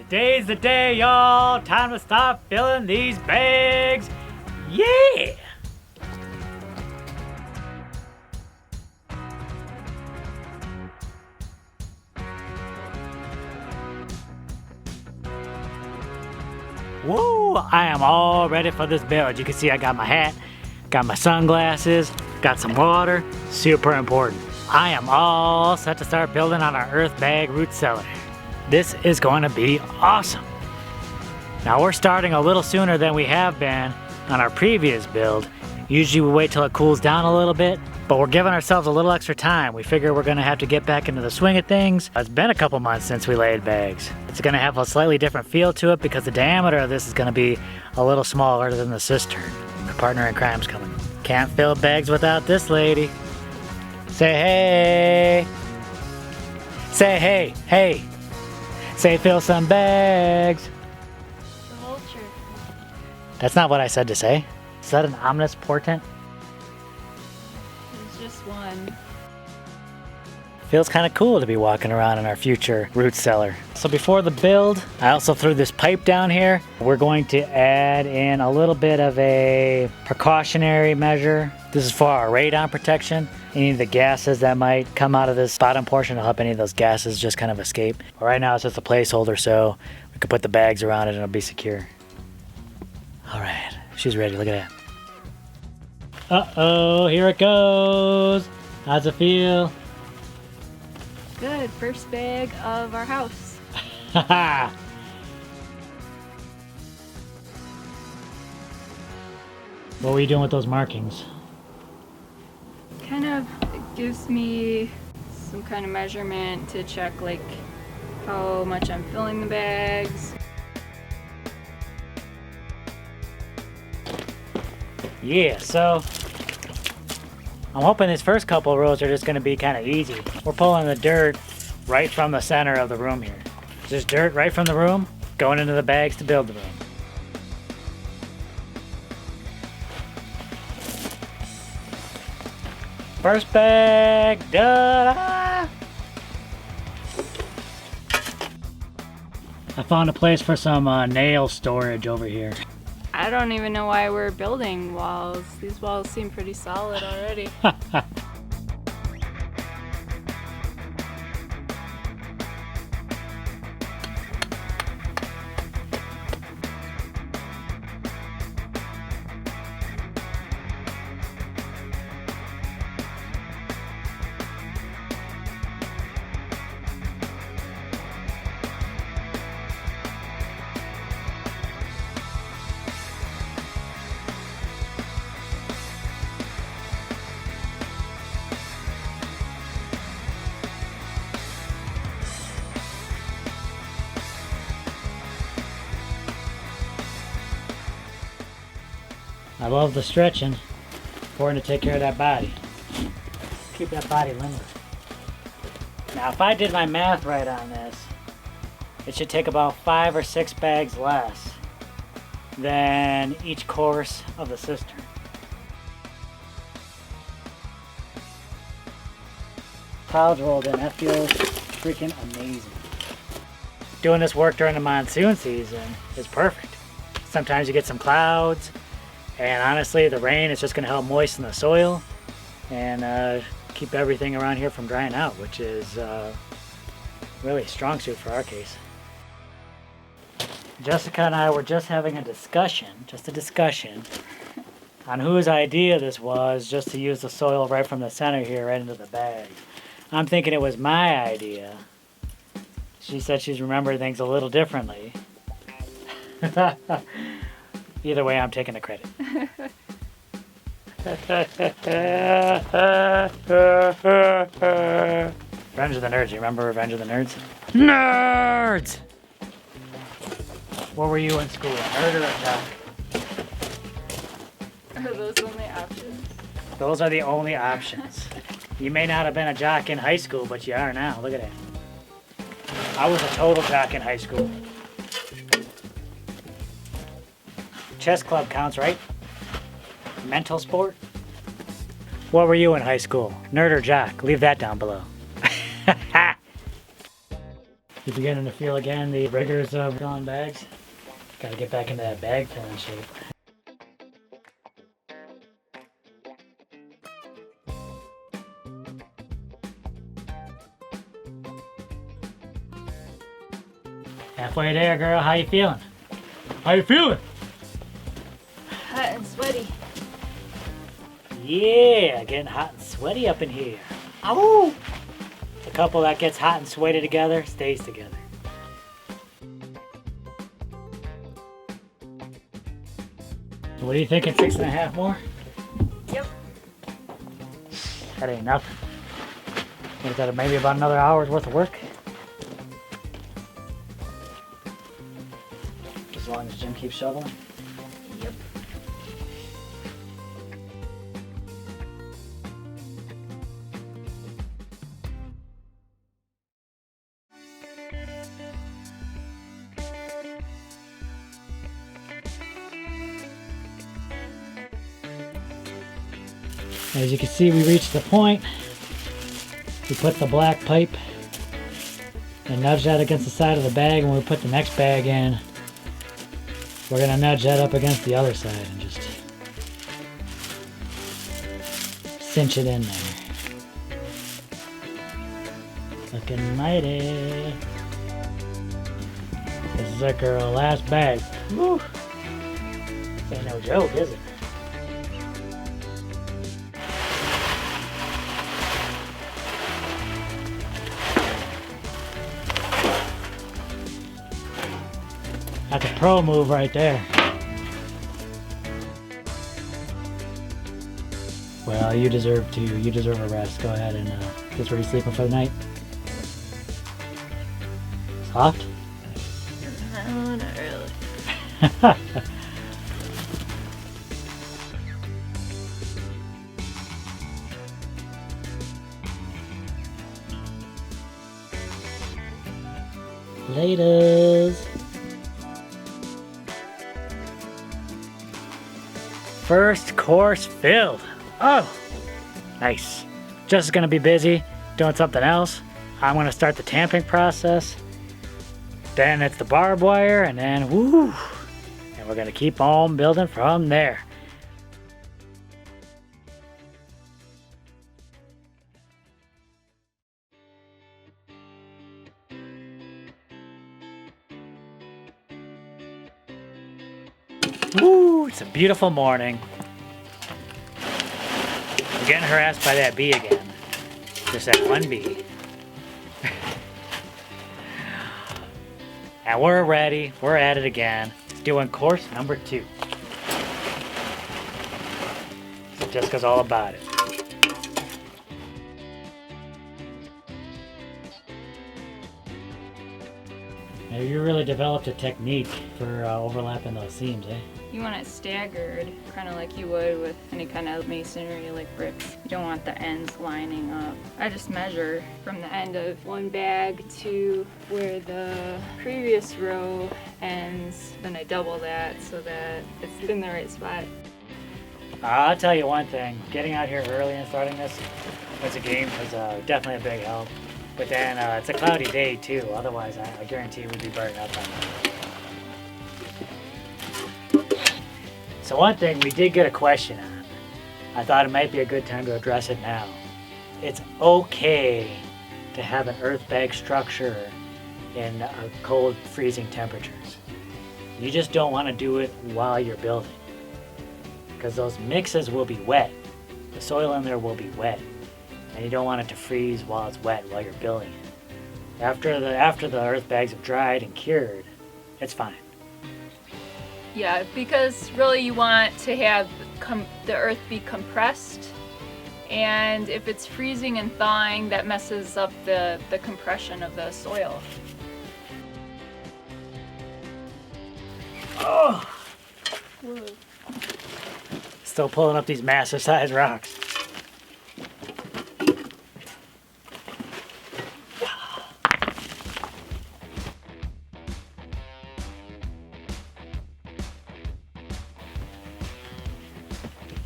Today's the day, y'all. Time to start filling these bags. Yeah! Woo! I am all ready for this build. You can see I got my hat, got my sunglasses, got some water. Super important. I am all set to start building on our Earthbag root cellar. This is going to be awesome. Now we're starting a little sooner than we have been on our previous build. Usually we wait till it cools down a little bit, but we're giving ourselves a little extra time. We figure we're gonna have to get back into the swing of things. It's been a couple months since we laid bags. It's gonna have a slightly different feel to it because the diameter of this is gonna be a little smaller than the cistern. Our partner in crime's coming. Can't fill bags without this lady. Say hey. Say hey, hey. Say fill some bags. The vulture. That's not what I said to say. Is that an ominous portent? There's just one. Feels kind of cool to be walking around in our future root cellar. So before the build, I also threw this pipe down here. We're going to add in a little bit of a precautionary measure. This is for our radon protection. Any of the gases that might come out of this bottom portion to help any of those gases just kind of escape. But right now it's just a placeholder, so we can put the bags around it and it'll be secure. All right, she's ready, look at that. Uh-oh, here it goes. How's it feel? Good, first bag of our house. Haha. What were you doing with those markings? Kind of gives me some kind of measurement to check like how much I'm filling the bags. Yeah, so I'm hoping these first couple rows are just gonna be kind of easy. We're pulling the dirt right from the center of the room here. Just dirt right from the room, going into the bags to build the room. First bag, da-da! I found a place for some nail storage over here. I don't even know why we're building walls. These walls seem pretty solid already. I love the stretching. Important to take care of that body. Keep that body limber. Now if I did my math right on this, it should take about 5 or 6 bags less than each course of the cistern. Clouds rolled in, that feels freaking amazing. Doing this work during the monsoon season is perfect. Sometimes you get some clouds, and honestly, the rain is just going to help moisten the soil and keep everything around here from drying out, which is really a strong suit for our case. Jessica and I were just having a discussion, on whose idea this was just to use the soil right from the center here right into the bag. I'm thinking it was my idea. She said she's remembered things a little differently. Either way, I'm taking the credit. Revenge of the Nerds. You remember Revenge of the Nerds? Nerds! What were you in school? Nerd or a jock? Are those only options? Those are the only options. You may not have been a jock in high school, but you are now. Look at that. I was a total jock in high school. Chess club counts, right? Mental sport? What were you in high school? Nerd or jock? Leave that down below. You're beginning to feel again the rigors of filling bags. Gotta get back into that bag filling shape. Halfway there, girl. How you feeling? How you feeling? Hot and sweaty. Yeah, getting hot and sweaty up in here. Ow! A couple that gets hot and sweaty together stays together. So what are you thinking? 6.5 more? Yep. That ain't nothing. What is that? Maybe about another hour's worth of work? As long as Jim keeps shoveling. Yep. As you can see, we reached the point. We put the black pipe and nudge that against the side of the bag, and when we put the next bag in, we're gonna nudge that up against the other side and just cinch it in there. Looking mighty. This is it, girl. Last bag. Woo. This ain't no joke, is it? That's a pro move right there. Well, you deserve to. You deserve a rest. Go ahead and this where you sleeping for the night. Soft? No, not really. Laters. First course filled. Oh, nice. Just gonna be busy doing something else. I'm gonna start the tamping process. Then it's the barbed wire, and then woo, and we're gonna keep on building from there. Woo, it's a beautiful morning. I'm getting harassed by that bee again. Just that one bee. And we're ready. We're at it again. Doing course number 2. So Jessica's all about it. Now you really developed a technique for overlapping those seams, eh? You want it staggered, kind of like you would with any kind of masonry like bricks. You don't want the ends lining up. I just measure from the end of one bag to where the previous row ends. Then I double that so that it's in the right spot. I'll tell you one thing. Getting out here early and starting this as a game was definitely a big help. But then it's a cloudy day too. Otherwise, I guarantee we'd be burning up on that. So one thing we did get a question on. I thought it might be a good time to address it now. It's okay to have an earth bag structure in cold, freezing temperatures. You just don't want to do it while you're building, because those mixes will be wet. The soil in there will be wet, and you don't want it to freeze while it's wet while you're building it. After the earth bags have dried and cured, it's fine. Yeah, because really you want to have the earth be compressed, and if it's freezing and thawing, that messes up the compression of the soil. Oh! Whoa. Still pulling up these massive size rocks.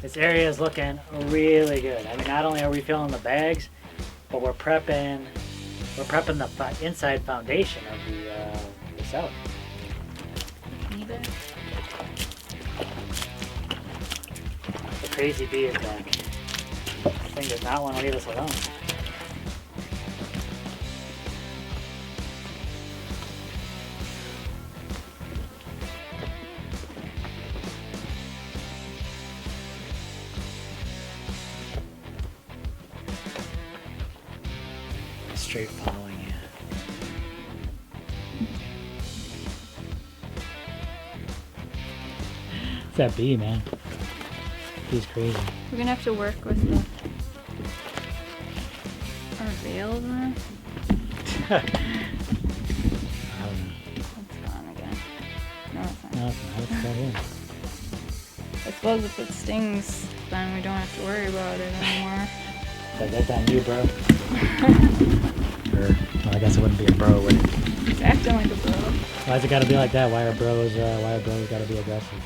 This area is looking really good. I mean, not only are we filling the bags, but we're prepping We're prepping the inside foundation of the cellar. Knee bag. The crazy bee is back. This thing does not want to leave us alone. Straight following you. It's that bee, man. He's crazy. We're gonna have to work with our veils on. I don't know. It's gone again. No, it's not. No, it's not. It's still here. I suppose if it stings, then we don't have to worry about it anymore. That's on you, bro. Or, well, I guess it wouldn't be a bro, would it? It's acting like a bro. Why's it gotta be like that? Why are bros gotta be aggressive?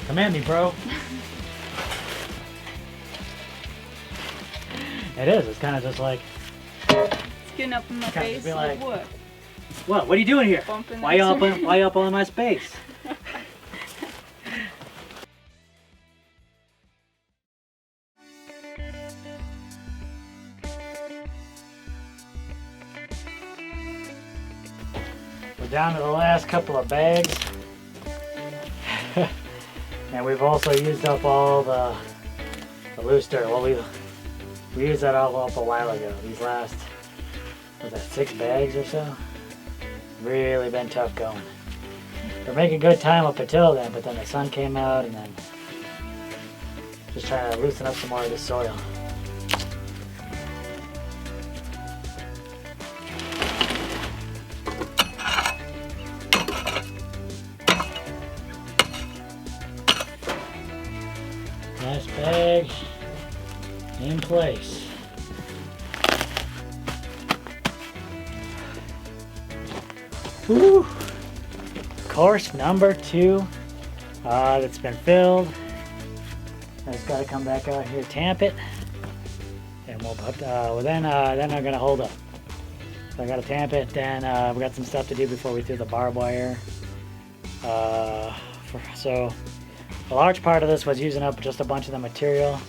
Come at me, bro. It is. It's kind of just like. It's getting up in my Kinda face. be Like, like- what? What? What are you doing here? Bumping Why you into up? me? Why you up all in my space? We're down to the last couple of bags. And we've also used up all the loose dirt. Well, we used that all up a while ago. These last, was that 6 bags or so? Really been tough going. We're making good time up until then, but then the sun came out and then just trying to loosen up some more of the soil. Last bag in place. Woo! Course number 2 that's been filled. I just got to come back out here, tamp it, and we'll put. Then I'm gonna hold up. So I got to tamp it. Then we got some stuff to do before we threw the barbed wire. So a large part of this was using up just a bunch of the material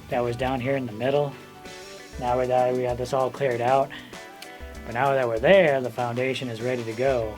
that was down here in the middle. Now that we have this all cleared out, but now that we're there, the foundation is ready to go.